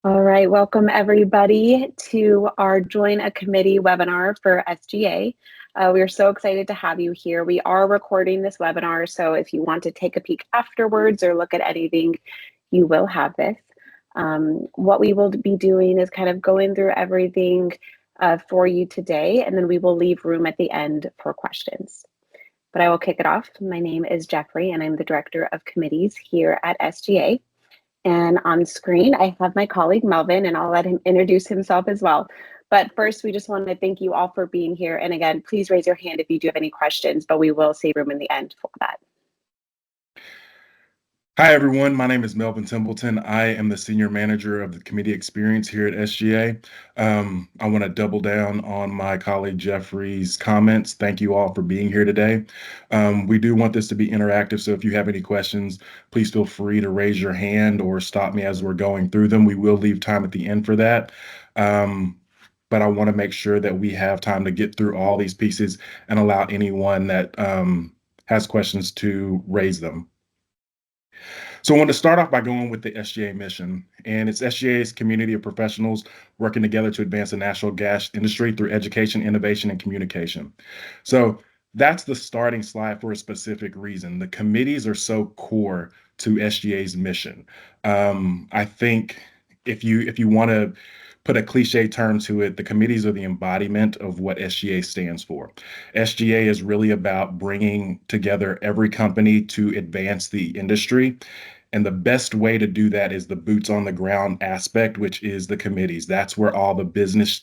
All right, welcome everybody to our Join a Committee webinar for SGA. We are so excited to have you here. We are recording this webinar, so if you want to take a peek afterwards or look at anything, you will have this. What we will be doing is kind of going through everything for you today, and then we will leave room at the end for questions. But I will kick it off. My name is Jeffrey, and I'm the Director of Committees here at SGA. And on screen, I have my colleague Melvin, and I'll let him introduce himself as well. But first, we just want to thank you all for being here. And again, please raise your hand if you do have any questions, but we will save room in the end for that. Hi, everyone. My name is Melvin Templeton. I am the Senior Manager of the Committee Experience here at SGA. I want to double down on my colleague Jeffrey's comments. Thank you all for being here today. We do want this to be interactive, so if you have any questions, please feel free to raise your hand or stop me as we're going through them. We will leave time at the end for that. But I want to make sure that we have time to get through all these pieces and allow anyone that has questions to raise them. So I want to start off by going with the SGA mission, and it's SGA's community of professionals working together to advance the natural gas industry through education, innovation, and communication. So that's the starting slide for a specific reason. The committees are so core to SGA's mission. I think if you want to put a cliche term to it, the committees are the embodiment of what SGA stands for. SGA is really about bringing together every company to advance the industry. And the best way to do that is the boots on the ground aspect, which is the committees. That's where all the business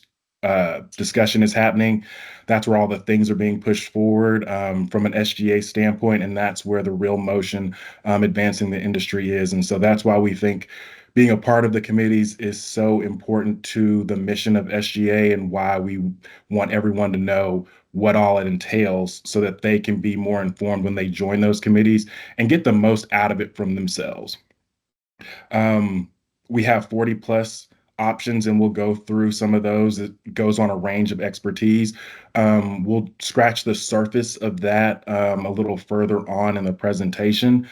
discussion is happening. That's where all the things are being pushed forward from an SGA standpoint. And that's where the real motion advancing the industry is. And so that's why we think being a part of the committees is so important to the mission of SGA and why we want everyone to know what all it entails so that they can be more informed when they join those committees and get the most out of it from themselves. We have 40 plus options and we'll go through some of those. It goes on a range of expertise. We'll scratch the surface of that a little further on in the presentation.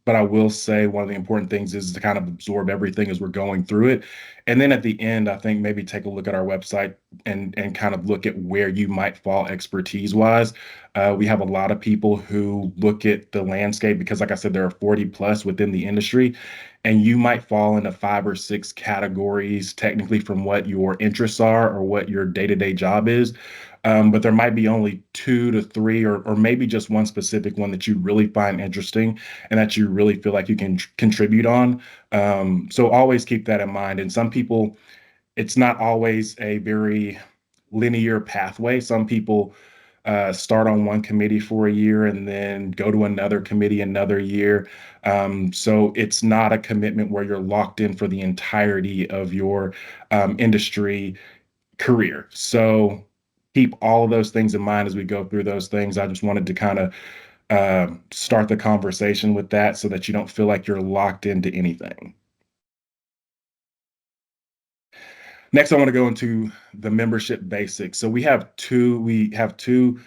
But I will say one of the important things is to kind of absorb everything as we're going through it. And then at the end, I think maybe take a look at our website and kind of look at where you might fall expertise wise. We have a lot of people who look at the landscape because, like I said, there are 40 plus within the industry, and you might fall into 5 or 6 categories technically from what your interests are or what your day-to-day job is. But there might be only 2 to 3 or maybe just one specific one that you really find interesting and that you really feel like you can contribute on. So always keep that in mind. And some people, it's not always a very linear pathway. Some people start on one committee for a year and then go to another committee another year. So it's not a commitment where you're locked in for the entirety of your industry career. So keep all of those things in mind as we go through those things. I just wanted to kind of start the conversation with that so that you don't feel like you're locked into anything. Next, I want to go into the membership basics. So we have two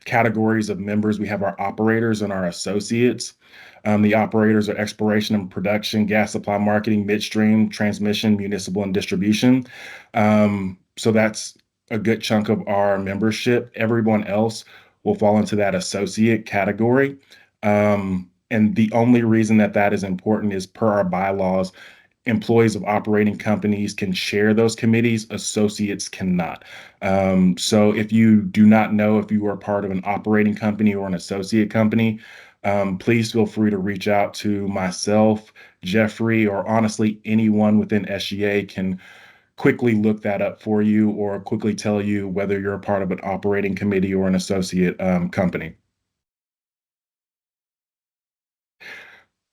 categories of members. We have our operators and our associates. The operators are exploration and production, gas supply marketing, midstream, transmission, municipal, and distribution. So that's a good chunk of our membership. Everyone else will fall into that associate category. And the only reason that that is important is per our bylaws, employees of operating companies can chair those committees, associates cannot. So if you do not know if you are part of an operating company or an associate company, please feel free to reach out to myself, Jeffrey, or honestly, anyone within SGA can quickly look that up for you or quickly tell you whether you're a part of an operating committee or an associate company.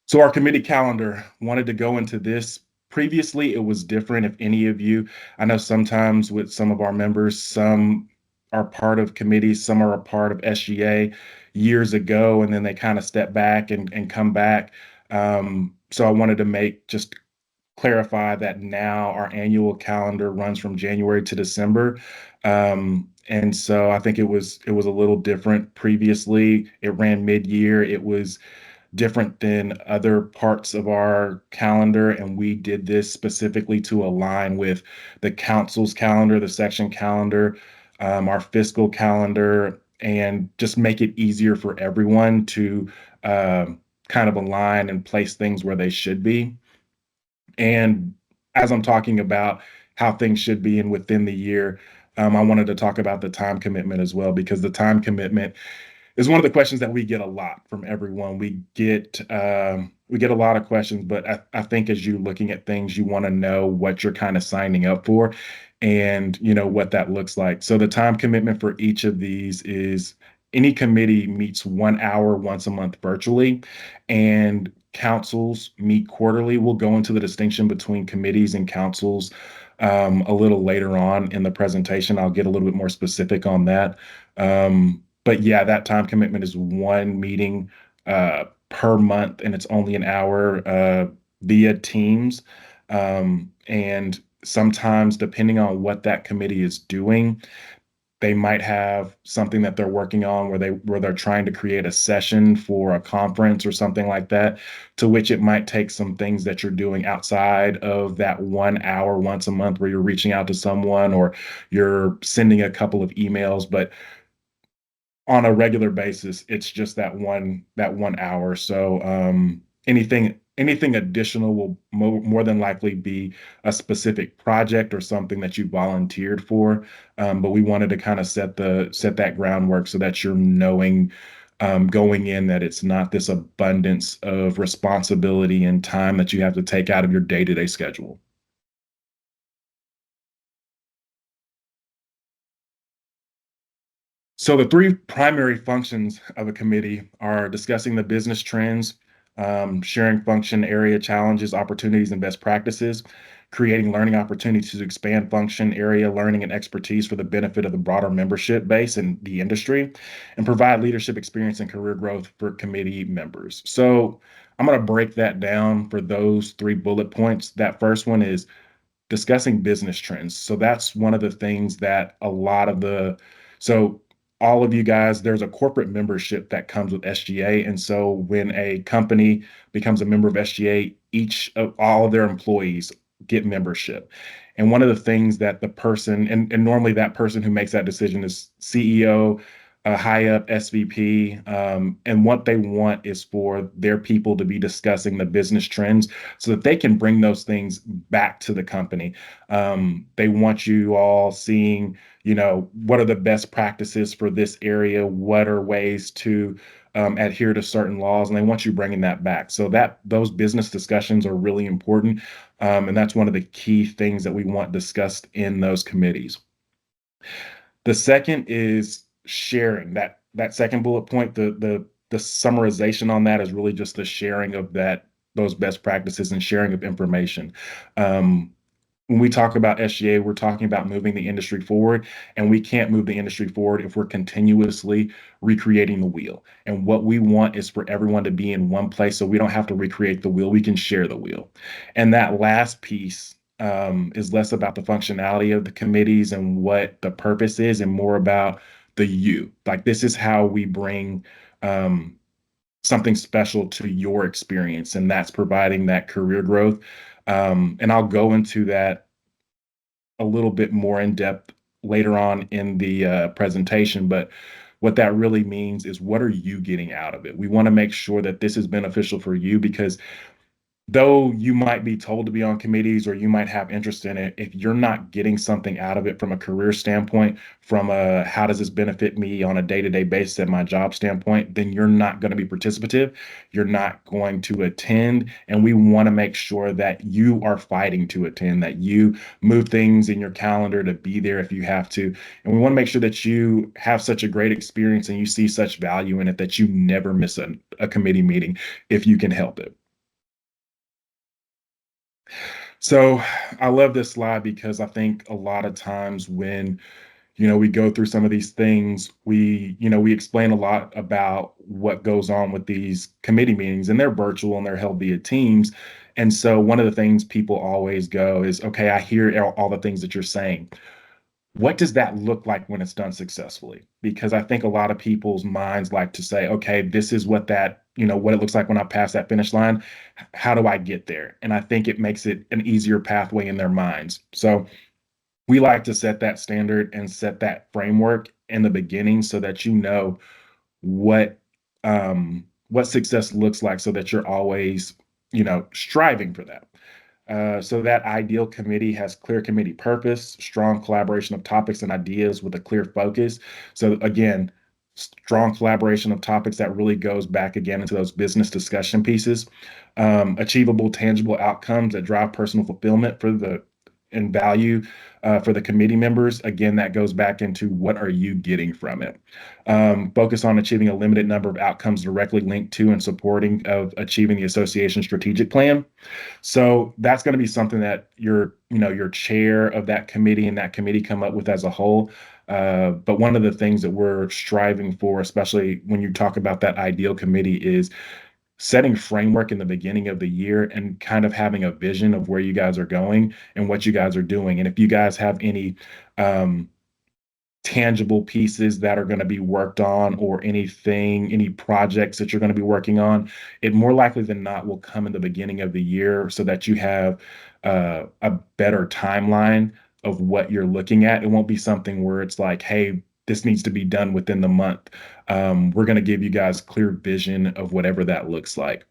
So our committee calendar, wanted to go into this. Previously, it was different. If any of you, I know sometimes with some of our members, some are part of committees, some are a part of SGA years ago, and then they kind of step back and come back. So I wanted to just clarify that now our annual calendar runs from January to December. And so I think it was a little different previously. It ran mid-year. It was different than other parts of our calendar. And we did this specifically to align with the council's calendar, the section calendar, our fiscal calendar, and just make it easier for everyone to kind of align and place things where they should be. And as I'm talking about how things should be and within the year, I wanted to talk about the time commitment as well, because the time commitment is one of the questions that we get a lot from everyone. We get a lot of questions, but I think as you're looking at things, you want to know what you're kind of signing up for, and what that looks like. So the time commitment for each of these is any committee meets 1 hour once a month virtually, and councils meet quarterly. We'll go into the distinction between committees and councils a little later on in the presentation. I'll get a little bit more specific on that. But yeah, that time commitment is one meeting per month, and it's only an hour via Teams. And sometimes, depending on what that committee is doing, they might have something that they're working on where they're trying to create a session for a conference or something like that, to which it might take some things that you're doing outside of that 1 hour once a month, where you're reaching out to someone or you're sending a couple of emails. But on a regular basis, it's just that one hour. So anything additional will more than likely be a specific project or something that you volunteered for. But we wanted to kind of set that groundwork so that you're knowing going in that it's not this abundance of responsibility and time that you have to take out of your day-to-day schedule. So the three primary functions of a committee are discussing the business trends, sharing function area challenges, opportunities, and best practices, creating learning opportunities to expand function area learning and expertise for the benefit of the broader membership base and the industry, and provide leadership experience and career growth for committee members. So I'm going to break that down for those three bullet points. That first one is discussing business trends. So that's one of the things that so all of you guys, there's a corporate membership that comes with SGA. And so when a company becomes a member of SGA, all of their employees get membership. And one of the things that the person, and normally that person who makes that decision is CEO, a high up SVP, and what they want is for their people to be discussing the business trends so that they can bring those things back to the company. They want you all seeing, what are the best practices for this area? What are ways to adhere to certain laws? And they want you bringing that back. So those business discussions are really important. And that's one of the key things that we want discussed in those committees. The second is sharing. That second bullet point, the summarization on that is really just the sharing of those best practices and sharing of information. When we talk about SGA, we're talking about moving the industry forward, and we can't move the industry forward if we're continuously recreating the wheel. And what we want is for everyone to be in one place so we don't have to recreate the wheel. We can share the wheel. And that last piece is less about the functionality of the committees and what the purpose is, and more about the you. Like, this is how we bring um, something special to your experience, and that's providing that career growth. And I'll go into that a little bit more in depth later on in the presentation. But what that really means is, what are you getting out of it? We want to make sure that this is beneficial for you, because though you might be told to be on committees or you might have interest in it, if you're not getting something out of it from a career standpoint, from a how does this benefit me on a day-to-day basis at my job standpoint, then you're not going to be participative. You're not going to attend. And we want to make sure that you are fighting to attend, that you move things in your calendar to be there if you have to. And we want to make sure that you have such a great experience and you see such value in it that you never miss a committee meeting if you can help it. So I love this slide because I think a lot of times when, we go through some of these things, we explain a lot about what goes on with these committee meetings, and they're virtual and they're held via Teams. And so one of the things people always go is, okay, I hear all the things that you're saying. what does that look like when it's done successfully? Because I think a lot of people's minds like to say, okay, this is what that, what it looks like when I pass that finish line. How do I get there? And I think it makes it an easier pathway in their minds. So we like to set that standard and set that framework in the beginning so that you know what what success looks like so that you're always, striving for that. So that ideal committee has clear committee purpose, strong collaboration of topics and ideas with a clear focus. So again, strong collaboration of topics that really goes back again into those business discussion pieces, achievable, tangible outcomes that drive personal fulfillment for the and value for the committee members. Again, that goes back into what are you getting from it. Focus on achieving a limited number of outcomes directly linked to and supporting of achieving the association strategic plan. So that's going to be something that your chair of that committee and that committee come up with as a whole. But one of the things that we're striving for, especially when you talk about that ideal committee, is setting framework in the beginning of the year and kind of having a vision of where you guys are going and what you guys are doing. And if you guys have any um, tangible pieces that are going to be worked on or any projects that you're going to be working on, it more likely than not will come in the beginning of the year so that you have a better timeline of what you're looking at. It won't be something where it's like, hey, this needs to be done within the month. We're going to give you guys clear vision of whatever that looks like.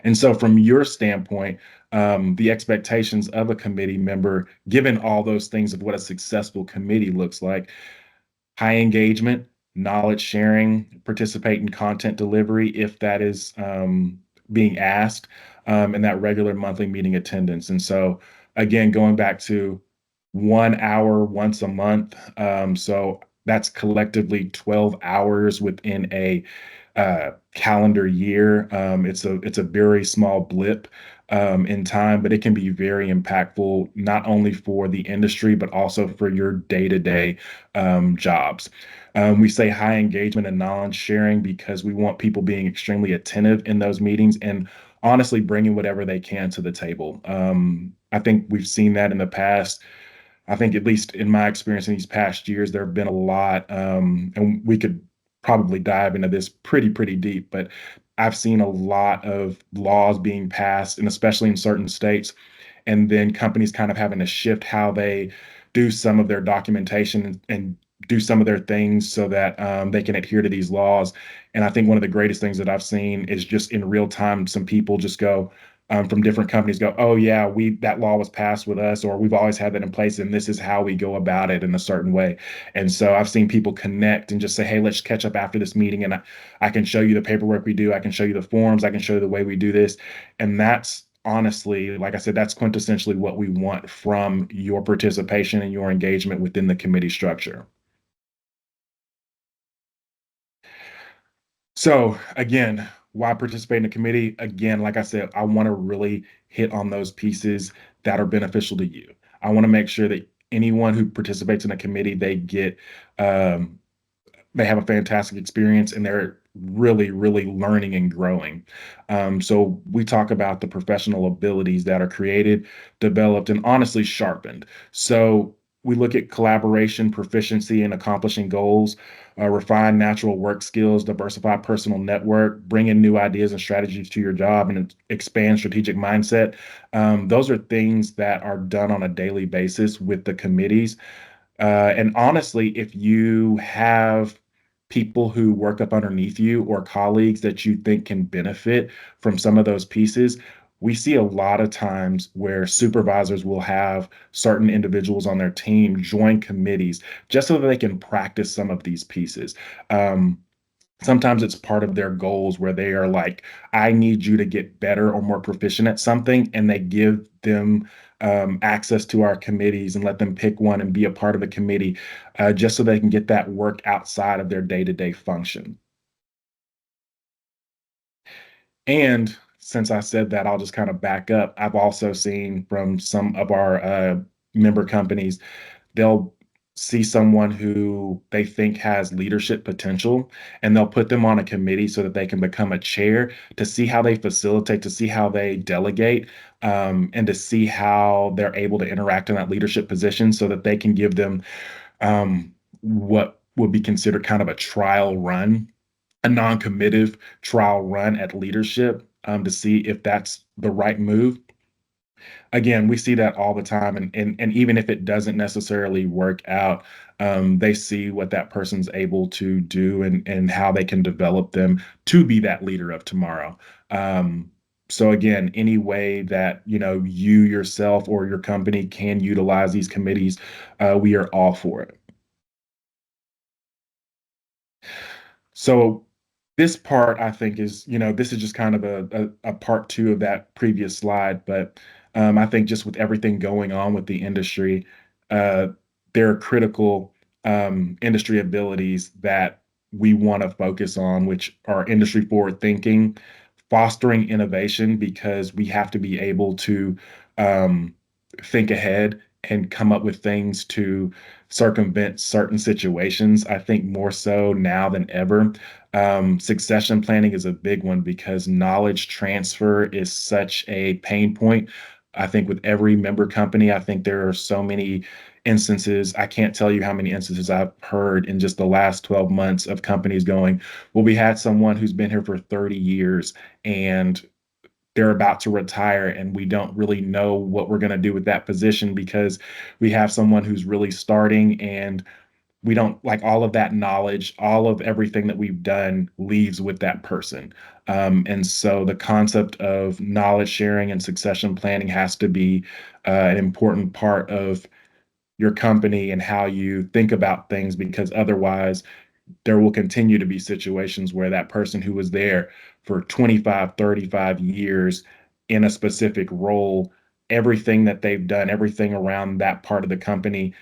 And so, from your standpoint, the expectations of a committee member, given all those things of what a successful committee looks like, high engagement, knowledge sharing, participate in content delivery if that is being asked, and that regular monthly meeting attendance. And so, again, going back to 1 hour once a month. So that's collectively 12 hours within a calendar year. It's a very small blip in time, but it can be very impactful not only for the industry but also for your day-to-day jobs. We say high engagement and knowledge sharing because we want people being extremely attentive in those meetings and honestly bringing whatever they can to the table. I think we've seen that in the past. I think, at least in my experience in these past years, there have been a lot, and we could probably dive into this pretty deep, but I've seen a lot of laws being passed, and especially in certain states, and then companies kind of having to shift how they do some of their documentation and do some of their things so that they can adhere to these laws. And I think one of the greatest things that I've seen is just in real time, some people just go, from different companies go, oh yeah, we that law was passed with us, or we've always had that in place, and this is how we go about it in a certain way. And so I've seen people connect and just say, hey, let's catch up after this meeting, and I can show you the paperwork we do, I can show you the forms, I can show you the way we do this. And that's honestly, like I said, that's quintessentially what we want from your participation and your engagement within the committee structure. So again, why participate in a committee? Again, like I said, I want to really hit on those pieces that are beneficial to you. I want to make sure that anyone who participates in a committee, um, they have a fantastic experience and they're really learning and growing. So we talk about the professional abilities that are created, developed, and honestly sharpened. So we look at collaboration, proficiency, and accomplishing goals, refine natural work skills, diversify personal network, bring in new ideas and strategies to your job, and expand strategic mindset. Those are things that are done on a daily basis with the committees. And honestly, if you have people who work up underneath you or colleagues that you think can benefit from some of those pieces, we see a lot of times where supervisors will have certain individuals on their team join committees just so that they can practice some of these pieces. Um, Sometimes it's part of their goals where they are like, I need you to get better or more proficient at something. And they give them access to our committees and let them pick one and be a part of a committee just so they can get that work outside of their day-to-day function. And since I said that, I'll just kind of back up. I've also seen from some of our member companies, they'll see someone who they think has leadership potential, and they'll put them on a committee so that they can become a chair to see how they facilitate, to see how they delegate, and to see how they're able to interact in that leadership position so that they can give them what would be considered kind of a trial run, a non-committive trial run at leadership, to see if that's the right move. Again, we see that all the time, and even if it doesn't necessarily work out, they see what that person's able to do and how they can develop them to be that leader of tomorrow. So again, any way that you yourself or your company can utilize these committees, we are all for it. So this part, I think, is, this is just kind of a part two of that previous slide. But I think just with everything going on with the industry, uh, there are critical industry abilities that we want to focus on, which are industry forward thinking, fostering innovation, because we have to be able to um, think ahead and come up with things to circumvent certain situations. I think more so now than ever. Succession planning is a big one because knowledge transfer is such a pain point. I think with every member company, I think there are so many instances. I can't tell you how many instances I've heard in just the last 12 months of companies going, well, we had someone who's been here for 30 years and they're about to retire, and we don't really know what we're going to do with that position because we have someone who's really starting, and we don't like all of that knowledge, all of everything that we've done leaves with that person. And so the concept of knowledge sharing and succession planning has to be an important part of your company and how you think about things, because otherwise there will continue to be situations where that person who was there for 25, 35 years in a specific role, everything that they've done, everything around that part of the company,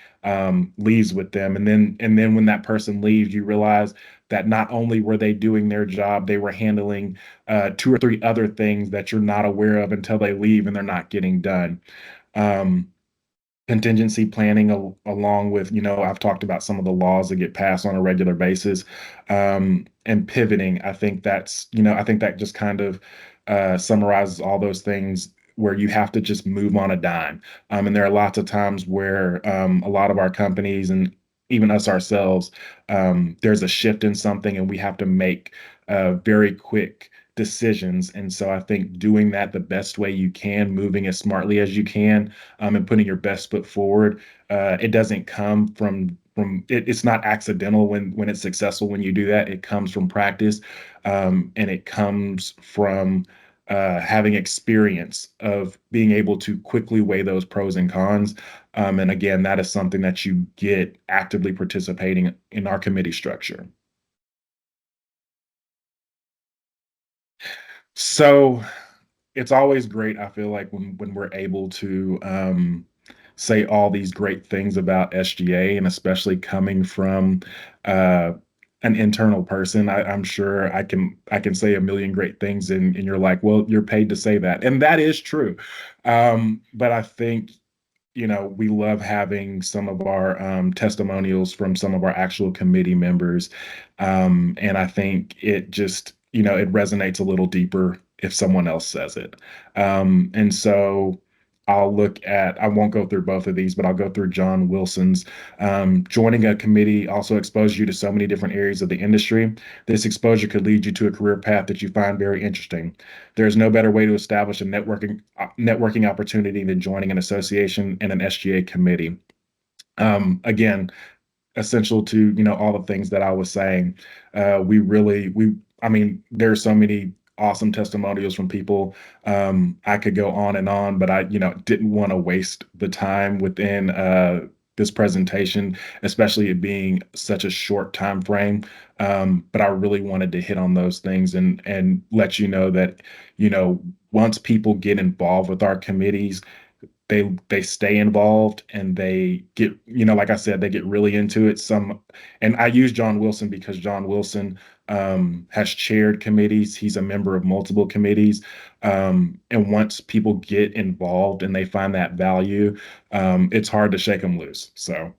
leaves with them. And then when that person leaves, you realize that not only were they doing their job, they were handling two or three other things that you're not aware of until they leave and they're not getting done. Um, Contingency planning, along with, I've talked about some of the laws that get passed on a regular basis, and pivoting. I think that just kind of summarizes all those things where you have to just move on a dime. And there are lots of times where a lot of our companies and even us ourselves, there's a shift in something and we have to make very quick decisions. And so I think doing that the best way you can, moving as smartly as you can, and putting your best foot forward. It doesn't come it's not accidental when it's successful when you do that. It comes from practice, and it comes from having experience of being able to quickly weigh those pros and cons. And again, that is something that you get actively participating in our committee structure. So it's always great, I feel like, when we're able to say all these great things about SGA, and especially coming from uh, an internal person. I'm sure I can say a million great things, and you're like, well, you're paid to say that, and that is true. But I think we love having some of our testimonials from some of our actual committee members. And I think it just, it resonates a little deeper if someone else says it. And so I won't go through both of these, but I'll go through John Wilson's. Joining a committee also exposes you to so many different areas of the industry. This exposure could lead you to a career path that you find very interesting. There's no better way to establish a networking opportunity than joining an association and an SGA committee. Again, essential to all the things that I was saying. I mean, there's so many awesome testimonials from people. I could go on and on, but I didn't want to waste the time within this presentation, especially it being such a short time frame. But I really wanted to hit on those things and let you know that once people get involved with our committees, they stay involved, and they get, like I said, they get really into it. And I use John Wilson because John Wilson has chaired committees. He's a member of multiple committees. And once people get involved and they find that value, it's hard to shake them loose. So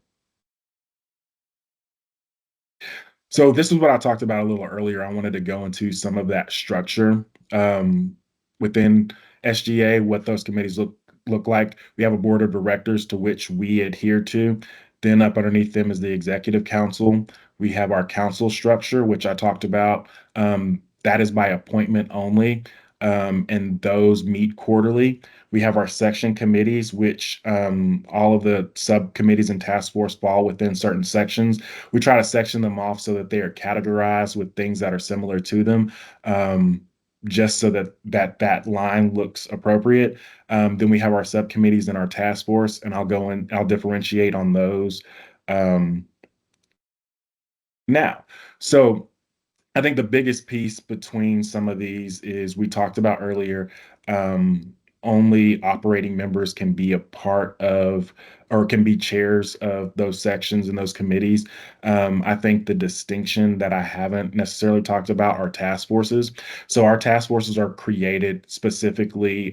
So this is what I talked about a little earlier. I wanted to go into some of that structure um, within SGA, what those committees look like. We have a board of directors to which we adhere to. Then up underneath them is the executive council. We have our council structure, which I talked about. That is by appointment only, and those meet quarterly. We have our section committees, which all of the subcommittees and task force fall within certain sections. We try to section them off so that they are categorized with things that are similar to them, um, just so that line looks appropriate. Then we have our subcommittees and our task force, and I'll differentiate on those um, now. So I think the biggest piece between some of these is we talked about earlier, um, only operating members can be a part of or can be chairs of those sections and those committees. I think the distinction that I haven't necessarily talked about are task forces. So our task forces are created specifically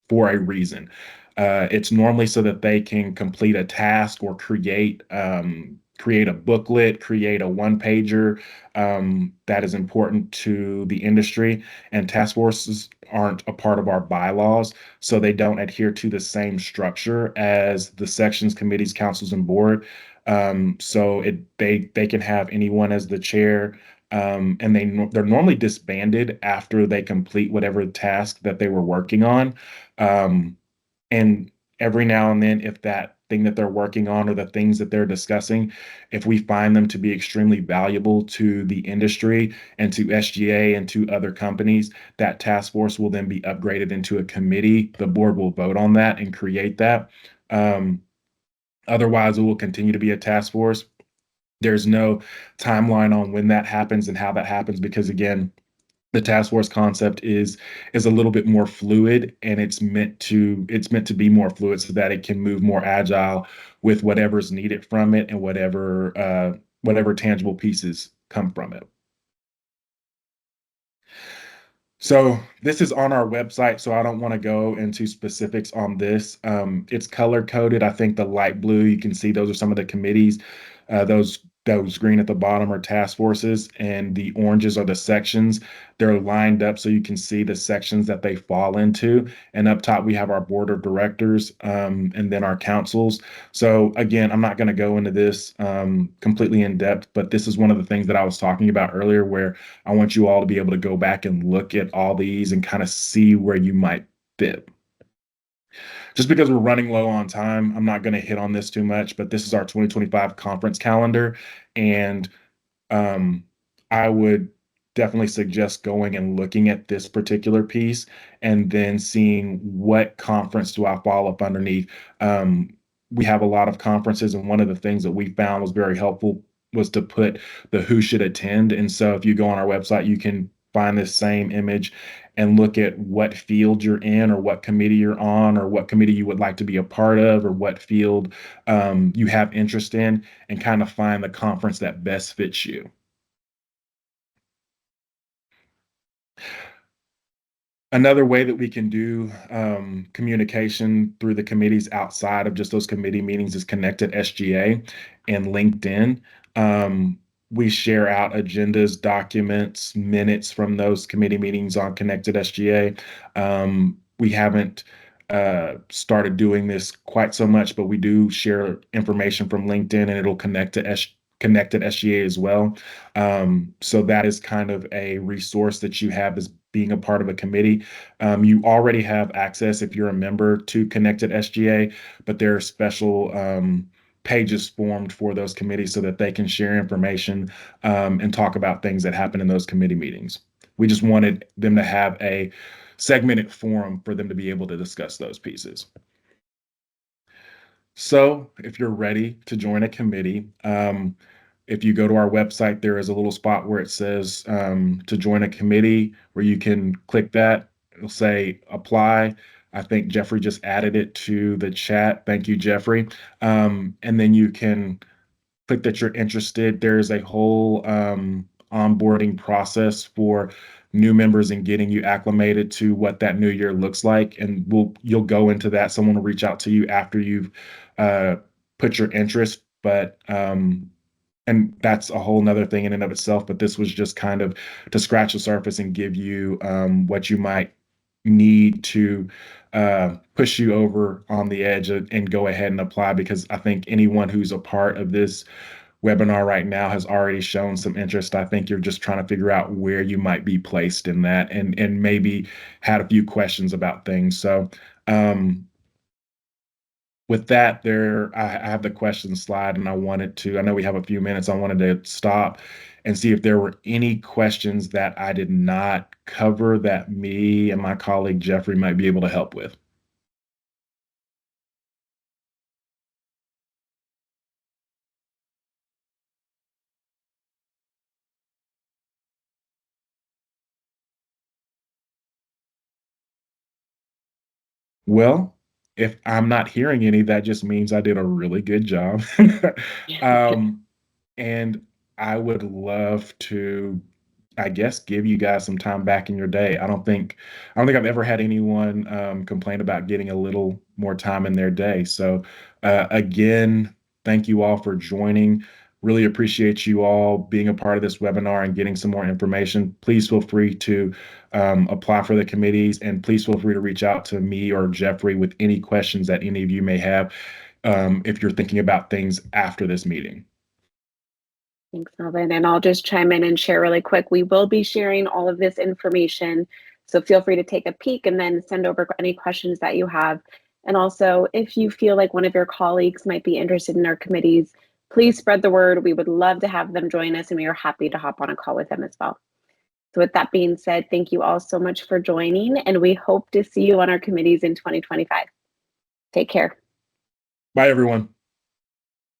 for a reason. It's normally so that they can complete a task or create a booklet, create a one pager that is important to the industry. And task forces aren't a part of our bylaws, so they don't adhere to the same structure as the sections, committees, councils, and board. They can have anyone as the chair. And they're normally disbanded after they complete whatever task that they were working on. Um, and every now and then, if that thing that they're working on or the things that they're discussing, if we find them to be extremely valuable to the industry and to SGA and to other companies, that task force will then be upgraded into a committee. The board will vote on that and create that. Um, Otherwise, it will continue to be a task force. There's no timeline on when that happens and how that happens because, again, the task force concept is a little bit more fluid, and it's meant to be more fluid so that it can move more agile with whatever's needed from it and whatever tangible pieces come from it. So this is on our website, so I don't want to go into specifics on this. It's color coded. I think the light blue, you can see those are some of the committees. Those green at the bottom are task forces, and the oranges are the sections. They're lined up so you can see the sections that they fall into. And up top, we have our board of directors, and then our councils. So again, I'm not going to go into this completely in depth, but this is one of the things that I was talking about earlier, where I want you all to be able to go back and look at all these and kind of see where you might fit. Just because we're running low on time, I'm not going to hit on this too much, but this is our 2025 conference calendar. And um, I would definitely suggest going and looking at this particular piece and then seeing what conference do I fall up underneath. Um, we have a lot of conferences, and one of the things that we found was very helpful was to put the who should attend. And so if you go on our website, you can find this same image and look at what field you're in or what committee you're on or what committee you would like to be a part of or what field you have interest in, and kind of find the conference that best fits you. Another way that we can do communication through the committees outside of just those committee meetings is connected SGA and LinkedIn. Um, we share out agendas, documents, minutes from those committee meetings on connected SGA. We haven't started doing this quite so much, but we do share information from LinkedIn, and it'll connected SGA as well. So that is kind of a resource that you have as being a part of a committee. You already have access if you're a member to Connected SGA, but there are special pages formed for those committees so that they can share information and talk about things that happen in those committee meetings. We just wanted them to have a segmented forum for them to be able to discuss those pieces. So, if you're ready to join a committee, if you go to our website, there is a little spot where it says to join a committee, where you can click that. It'll say apply. I think Jeffrey just added it to the chat. Thank you, Jeffrey. And then you can click that you're interested. There's a whole onboarding process for new members and getting you acclimated to what that new year looks like. And you'll go into that. Someone will reach out to you after you've uh, put your interest. But and that's a whole nother thing in and of itself, but this was just kind of to scratch the surface and give you what you might need to push you over on the edge and go ahead and apply, because I think anyone who's a part of this webinar right now has already shown some interest. I think you're just trying to figure out where you might be placed in that, and maybe had a few questions about things. So um, with that, I have the question slide, and I know we have a few minutes. I wanted to stop and see if there were any questions that I did not cover that me and my colleague Jeffrey might be able to help with. Well, if I'm not hearing any, that just means I did a really good job. Um, and I would love to, I guess, give you guys some time back in your day. I don't think I've ever had anyone complain about getting a little more time in their day. So again, thank you all for joining. Really appreciate you all being a part of this webinar and getting some more information. Please feel free to apply for the committees, and please feel free to reach out to me or Jeffrey with any questions that any of you may have if you're thinking about things after this meeting. Thanks, Melvin. And I'll just chime in and share really quick. We will be sharing all of this information. So feel free to take a peek and then send over any questions that you have. And also, if you feel like one of your colleagues might be interested in our committees, please spread the word. We would love to have them join us, and we are happy to hop on a call with them as well. So with that being said, thank you all so much for joining, and we hope to see you on our committees in 2025. Take care. Bye, everyone.